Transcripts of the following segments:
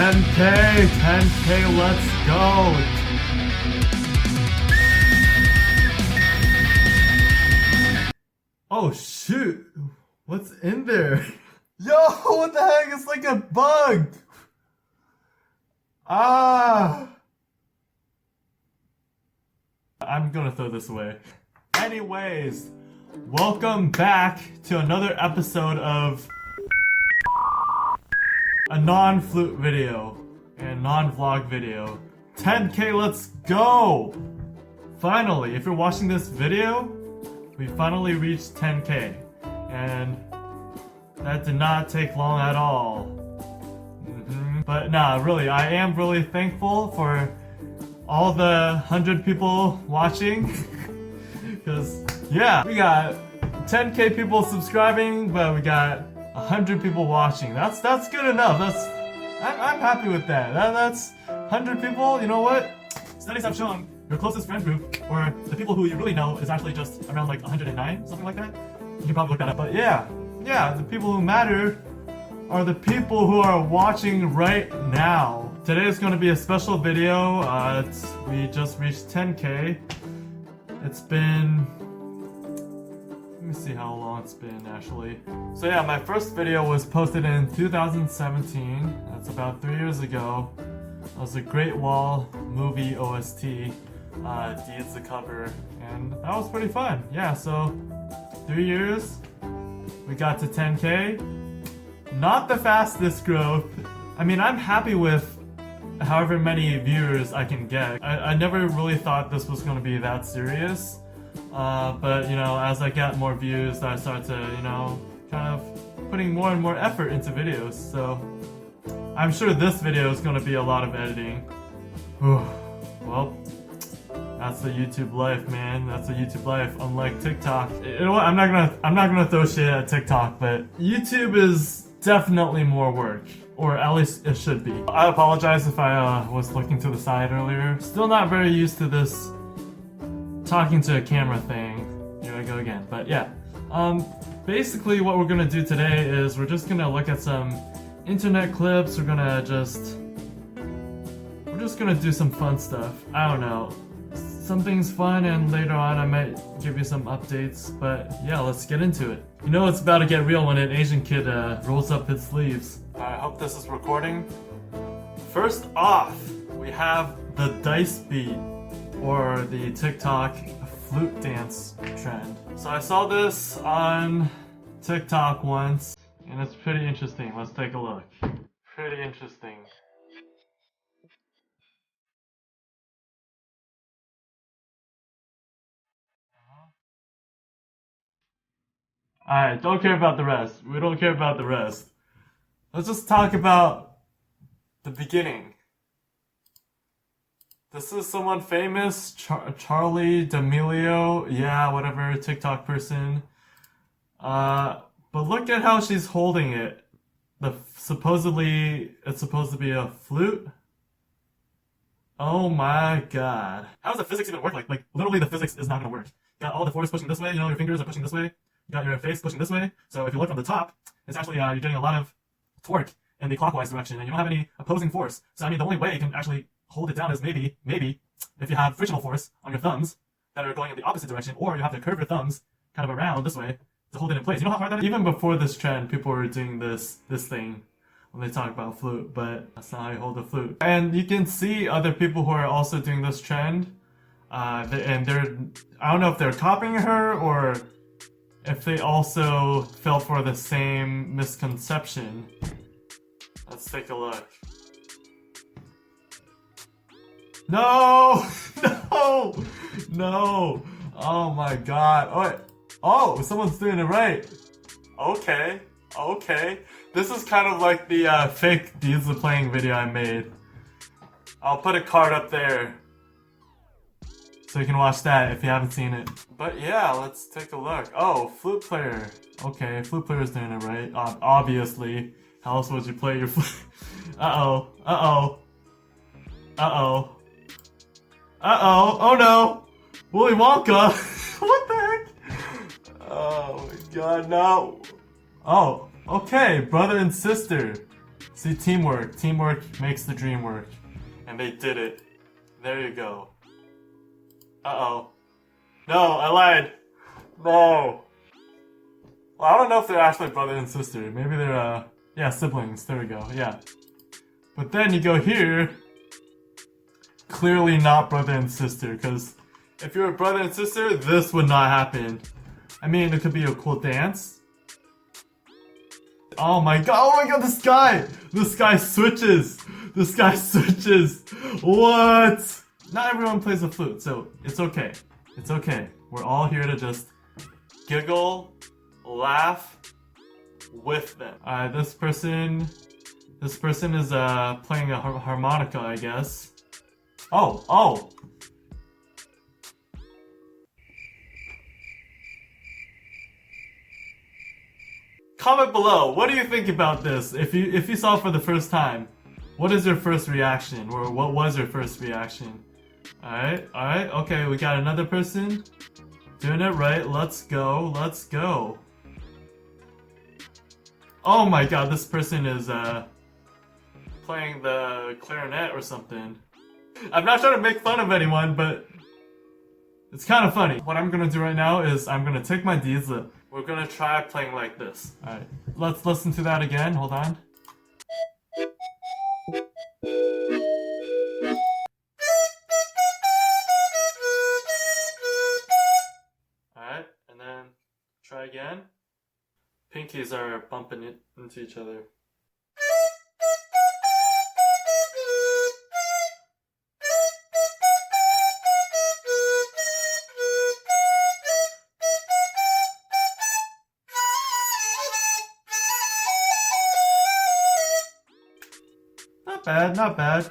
10K, 10K, let's go. Oh shoot, what's in there? Yo, what the heck? It's like a bug. I'm gonna throw this away. Anyways, welcome back to another episode of a non-flute video and non-vlog video. 10K, let's go! Finally, if you're watching this video, we finally reached 10K. And that did not take long at all. But nah, really, I am really thankful for all the 100 people watching. Because, yeah, we got 10K people subscribing, but we got 100 people watching. That's good enough. I'm happy with that. That's 100 people. You know what? Studies have shown your closest friend group, or the people who you really know, is actually just around like 109, something like that. You can probably look that up. But yeah, the people who matter are the people who are watching right now. Today is going to be a special video. We just reached 10K. It's been... let me see how long it's been actually. So yeah, my first video was posted in 2017. That's about 3 years ago. It was a Great Wall movie OST. Deed's the cover, and that was pretty fun. Yeah, so 3 years, we got to 10K. Not the fastest growth. I mean, I'm happy with however many viewers I can get. I never really thought this was going to be that serious. But, you know, as I get more views, I start to, you know, kind of putting more and more effort into videos. So, I'm sure this video is going to be a lot of editing. Well, that's the YouTube life, man. That's the YouTube life. Unlike TikTok, you know what? I'm not gonna throw shit at TikTok, but YouTube is definitely more work, or at least it should be. I apologize if I was looking to the side earlier. Still not very used to this talking to a camera thing. Here I go again. But yeah, basically what we're gonna do today is we're just gonna look at some internet clips. We're just gonna do some fun stuff. I don't know. Something's fun, and later on I might give you some updates, but yeah, let's get into it. You know it's about to get real when an Asian kid rolls up his sleeves. I hope this is recording. First off, we have the dice beat, or the TikTok flute dance trend. So I saw this on TikTok once, and it's pretty interesting. Let's take a look. Pretty interesting. Alright, don't care about the rest. We don't care about the rest. Let's just talk about the beginning. This is someone famous, Charlie D'Amelio, yeah, whatever, TikTok person. But look at how she's holding it. It's supposed to be a flute? Oh my god. How does the physics even work? Like literally the physics is not gonna work. Got all the force pushing this way, you know, your fingers are pushing this way. You got your face pushing this way, so if you look from the top, it's actually, you're getting a lot of torque in the clockwise direction, and you don't have any opposing force. So I mean, the only way you can actually hold it down is maybe, if you have frictional force on your thumbs that are going in the opposite direction, or you have to curve your thumbs kind of around this way to hold it in place. You know how hard that is? Even before this trend, people were doing this thing when they talk about flute, but that's not how you hold a flute. And you can see other people who are also doing this trend, and I don't know if they're copying her, or if they also fell for the same misconception. Let's take a look. No! No! Oh my god. Oh, someone's doing it right. Okay. This is kind of like the fake Deeds of Playing video I made. I'll put a card up there, so you can watch that if you haven't seen it. But yeah, let's take a look. Oh, flute player. Okay, flute player's doing it right. Obviously. How else would you play your flute? Uh-oh. Oh no! Willy Wonka! What the heck? Oh my god, no. Oh, okay, brother and sister. See, teamwork. Teamwork makes the dream work. And they did it. There you go. Uh-oh. No, I lied. No. Well, I don't know if they're actually brother and sister. Maybe they're, yeah, siblings. There we go. Yeah. But then you go here. Clearly not brother and sister, because if you're a brother and sister, this would not happen. I mean, it could be a cool dance. Oh my god, this guy! This guy switches! This guy switches! What? Not everyone plays the flute, so it's okay. It's okay. We're all here to just giggle, laugh with them. This person is playing a harmonica, I guess. Oh! Comment below, what do you think about this? If you saw it for the first time, what is your first reaction? Or what was your first reaction? Alright, okay, we got another person doing it right. Let's go. Oh my god, this person is playing the clarinet or something. I'm not trying to make fun of anyone, but it's kind of funny. What I'm gonna do right now is I'm gonna take my D's. We're gonna try playing like this. Alright, let's listen to that again. Hold on. Alright, and then try again. Pinkies are bumping into each other. Not bad.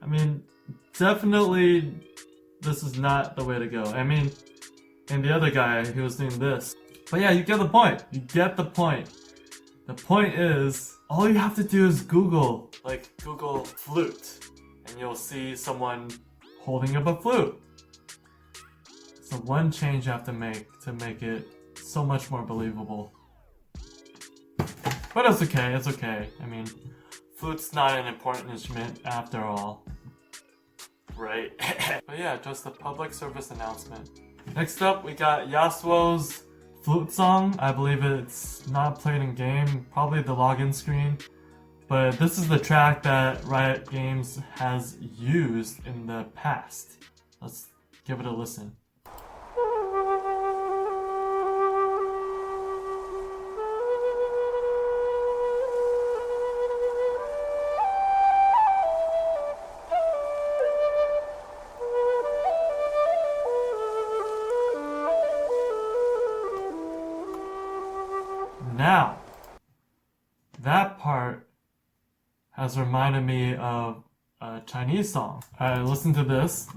I mean, definitely this is not the way to go. I mean, and the other guy, he was doing this. But yeah, you get the point. The point is, all you have to do is Google flute, and you'll see someone holding up a flute. So one change you have to make it so much more believable. But it's okay. I mean, flute's not an important instrument after all. Right? But yeah, just a public service announcement. Next up, we got Yasuo's flute song. I believe it's not played in game, probably the login screen. But this is the track that Riot Games has used in the past. Let's give it a listen. Now, that part has reminded me of a Chinese song. Alright, listen to this.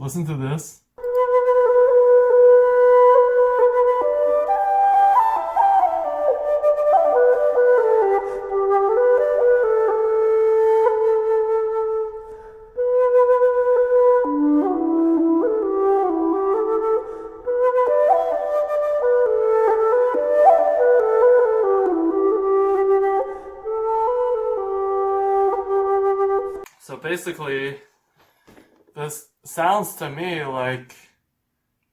So basically, this sounds to me like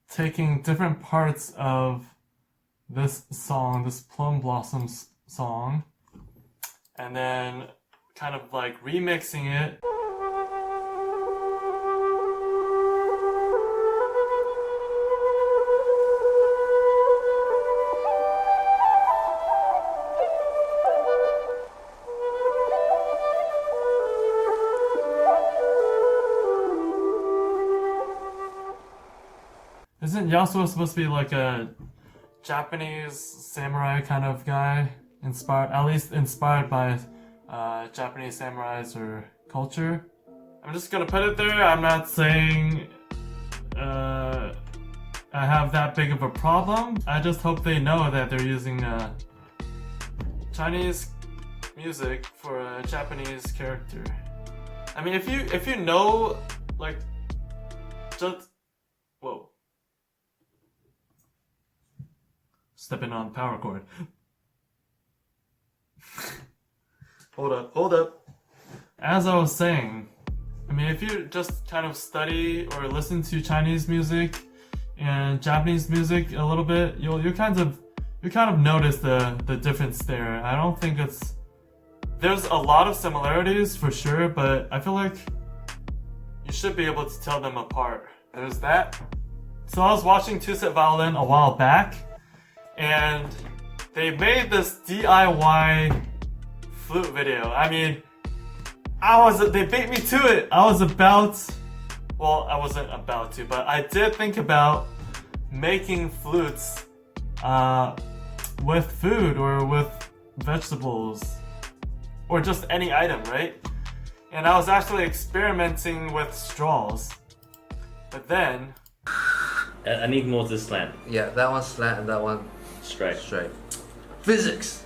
taking different parts of this song, this Plum Blossoms song, and then kind of like remixing it. Isn't Yasuo supposed to be like a Japanese samurai kind of guy? At least inspired by Japanese samurais or culture? I'm just gonna put it there. I'm not saying I have that big of a problem. I just hope they know that they're using Chinese music for a Japanese character. I mean, if you know, like, just whoa. Stepping on power cord. hold up. As I was saying, I mean, if you just kind of study or listen to Chinese music and Japanese music a little bit, you kind of notice the difference there. I don't think there's a lot of similarities for sure, but I feel like you should be able to tell them apart. There's that. So I was watching Two Set Violin a while back, and they made this DIY flute video. I mean, they beat me to it. I wasn't about to, but I did think about making flutes with food or with vegetables or just any item, right? And I was actually experimenting with straws. But then I need more to slant. Yeah, that one slant and that one Straight. straight. Physics!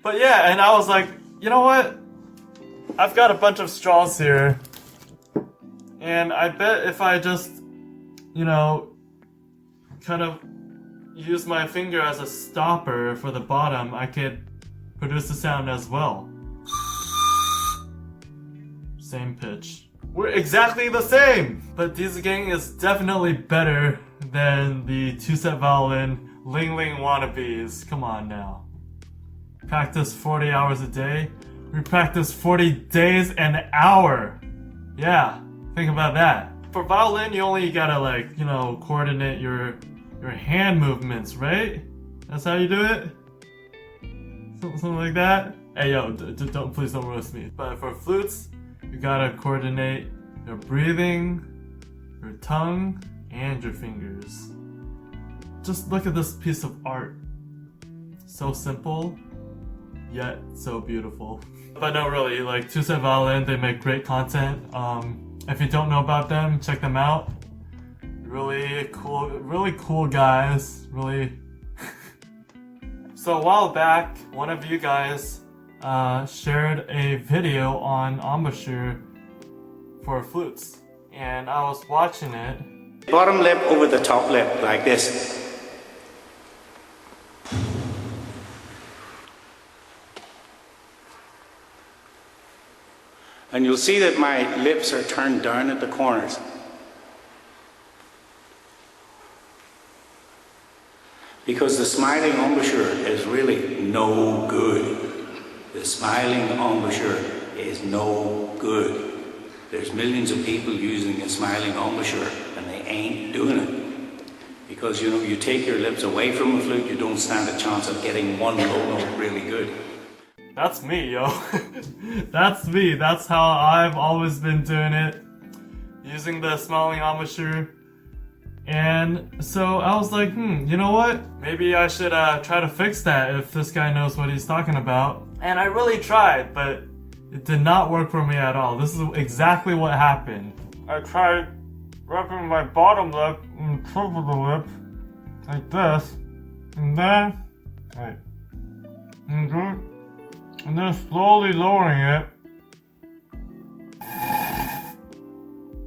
But yeah, and I was like, you know what? I've got a bunch of straws here. And I bet if I just, kind of use my finger as a stopper for the bottom, I could produce the sound as well. Same pitch. We're exactly the same! But Diesel Gang is definitely better than the Two Set Violin Ling Ling wannabes. Come on now. Practice 40 hours a day. We practice 40 days an hour. Yeah, think about that. For violin, you only gotta coordinate your hand movements, right? That's how you do it? Something like that? Hey yo, please don't roast me. But for flutes, you gotta coordinate your breathing, your tongue, and your fingers. Just look at this piece of art. So simple, yet so beautiful. But no, really, like Two Set Violin, they make great content. If you don't know about them, check them out. Really cool guys. Really. So a while back, one of you guys shared a video on embouchure for flutes, and I was watching it. Bottom lip over the top lip, like this. And you'll see that my lips are turned down at the corners. Because the smiling embouchure is really no good. The smiling embouchure is no good. There's millions of people using a smiling embouchure and they ain't doing it. Because you take your lips away from a flute, you don't stand a chance of getting one low note really good. That's me, yo. That's me. That's how I've always been doing it. Using the smiling embouchure. And so I was like, you know what? Maybe I should try to fix that if this guy knows what he's talking about. And I really tried, but it did not work for me at all. This is exactly what happened. I tried rubbing my bottom lip on top of the lip, like this, and then, and then slowly lowering it.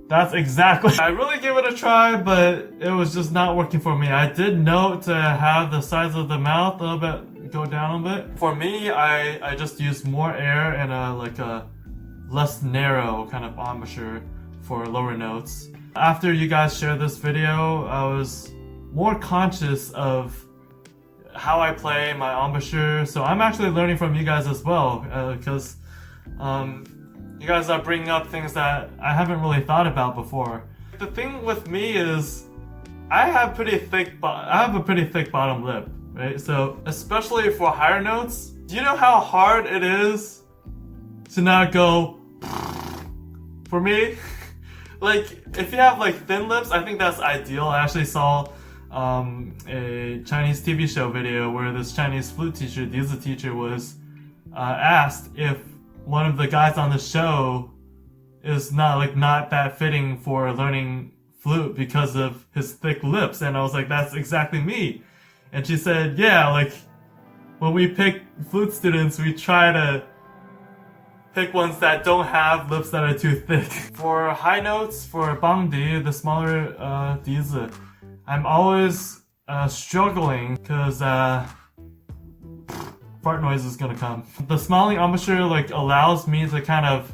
That's exactly. I really gave it a try, but it was just not working for me. I did note to have the size of the mouth a little bit go down a bit. For me, I just used more air and a less narrow kind of embouchure for lower notes. After you guys shared this video, I was more conscious of how I play my embouchure. So I'm actually learning from you guys as well, because you guys are bringing up things that I haven't really thought about before. The thing with me is I have a pretty thick bottom lip, right? So especially for higher notes, do you know how hard it is to not go for me? Like if you have thin lips, I think that's ideal. I actually saw a Chinese TV show video where this Chinese flute teacher, the teacher, was asked if one of the guys on the show is not that fitting for learning flute because of his thick lips, and I was like, that's exactly me. And she said, yeah, when we pick flute students, we try to pick ones that don't have lips that are too thick. For high notes, for bangdi, the smaller Dizi, I'm always struggling because fart noise is gonna come. The smiling embouchure like allows me to kind of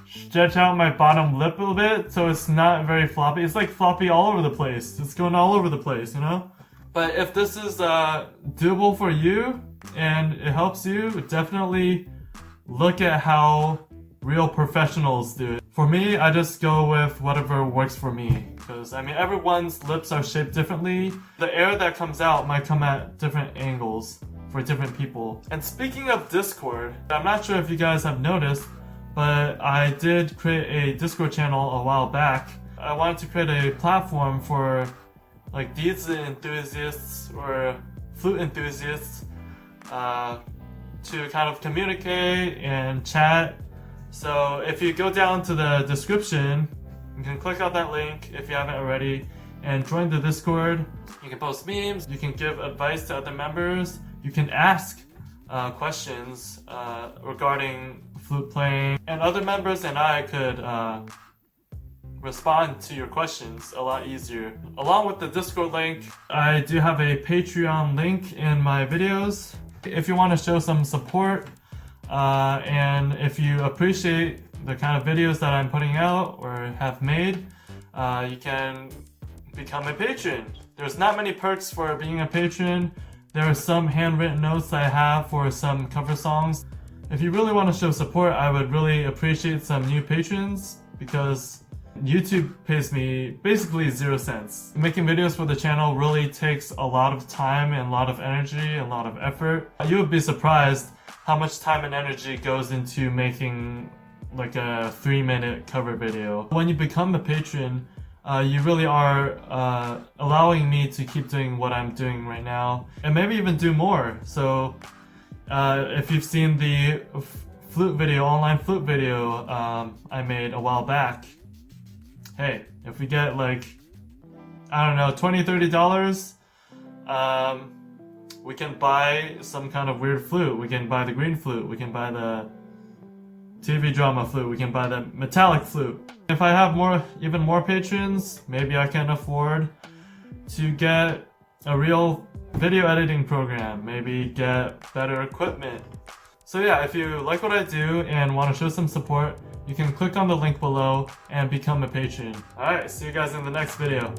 stretch out my bottom lip a little bit, so it's not very floppy. It's like floppy all over the place. It's going all over the place, you know? But if this is doable for you and it helps you, definitely look at how real professionals do it. For me, I just go with whatever works for me. Because, I mean, everyone's lips are shaped differently. The air that comes out might come at different angles for different people. And speaking of Discord, I'm not sure if you guys have noticed, but I did create a Discord channel a while back. I wanted to create a platform for like these enthusiasts or flute enthusiasts to kind of communicate and chat. So if you go down to the description, you can click on that link if you haven't already and join the Discord. You can post memes, you can give advice to other members, you can ask questions regarding flute playing, and other members and I could respond to your questions a lot easier. Along with the Discord link, I do have a Patreon link in my videos. If you want to show some support and if you appreciate the kind of videos that I'm putting out or have made, you can become a patron. There's not many perks for being a patron. There are some handwritten notes that I have for some cover songs. If you really want to show support, I would really appreciate some new patrons because YouTube pays me basically 0 cents. Making videos for the channel really takes a lot of time and a lot of energy and a lot of effort. You would be surprised how much time and energy goes into making like a 3-minute cover video. When you become a patron, you really are allowing me to keep doing what I'm doing right now and maybe even do more. So if you've seen the flute video, online flute video I made a while back, hey, if we get like, I don't know, $20-$30, we can buy some kind of weird flute. We can buy the green flute, we can buy the TV drama flute, we can buy the metallic flute. If I have even more patrons, maybe I can afford to get a real video editing program, maybe get better equipment. So yeah, if you like what I do and want to show some support, you can click on the link below and become a patron. Alright, see you guys in the next video.